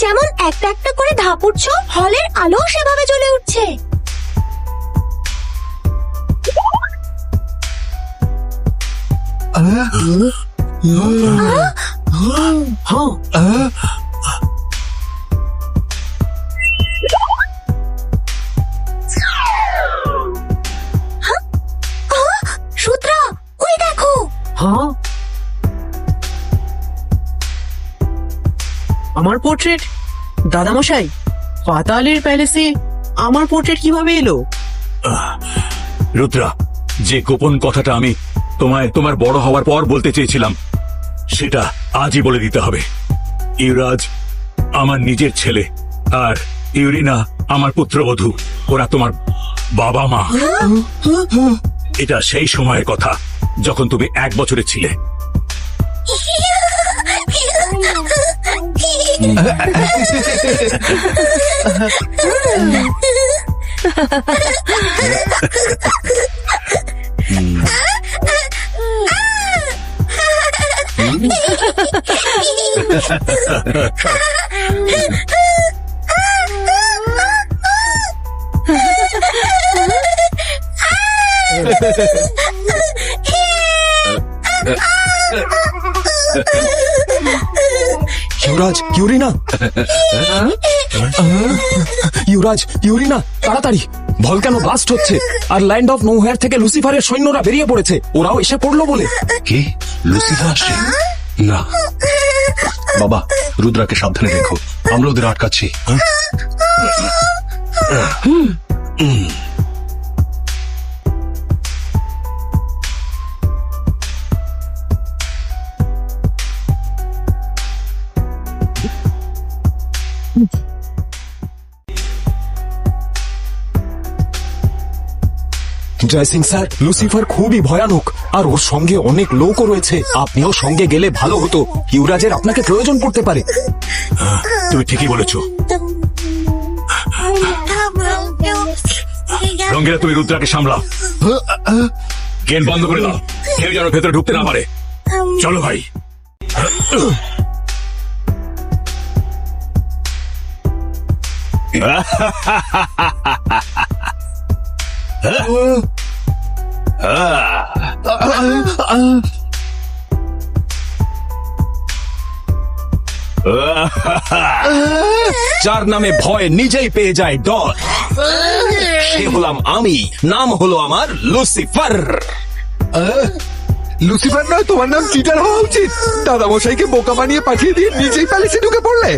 যেমন একটা একটা করে ধাপ উঠছো, হলের আলো সেভাবে জ্বলে উঠছে। রুদ্রা, ওই দেখো। হ্যাঁ, আমার পোর্ট্রেট? দাদামশাই, পাতালের প্যালেসে আমার পোর্ট্রেট কিভাবে এলো? রুদ্রা, যে গোপন কথাটা আমি তোমায় তোমার বড় হওয়ার পর বলতে চেয়েছিলাম, সেটা আজই বলে দিতে হবে। ইউরাজ আমার নিজের ছেলে, আর ইউরিনা আমার পুত্রবধূ। ওরা তোমার বাবা মা। এটা সেই সময়ের কথা যখন তুমি 1 বছরের ছিলে। ইউরাজ, ইউরিনা, ইউরাজ, ইউরিনা, তাড়াতাড়ি! ভলকানো ব্লাস্ট হচ্ছে, আর ল্যান্ড অফ নোহোয়ার থেকে লুসিফারের সৈন্যরা বেরিয়ে পড়েছে। ওরাও এসে পড়লো বলে। কি? লুসিফার আসছে? না বাবা, রুদ্রাকে সাবধানে রেখো, আমরা ওদের আটকাচ্ছি। জয় সিং স্যার, লুসিফার খুবই ভয়ানক, আর ওর সঙ্গে অনেক লোকও রয়েছে। আপনিও সঙ্গে গেলে ভালো হতো, ইউরাজের আপনাকে প্রয়োজন পড়তে পারে। তুমি ঠিকই বলেছ। রঙ্গিলা, তুমি রুদ্রাকে সামলাও। গেট বন্ধ করে দাও, কেউ যেন ভেতরে ঢুকতে না পারে। চলো ভাই। যার নামে ভয় নিজেই পেয়ে যায় ডর, সে হলাম আমি। নাম হলো আমার লুসিফার। লুসিফার নয়, তোমার নাম চিটার হওয়া উচিত। দাদামশাইকে বোকা বানিয়ে পাঠিয়ে দিয়ে নিজেই প্যালেসে ঢুকে পড়লে।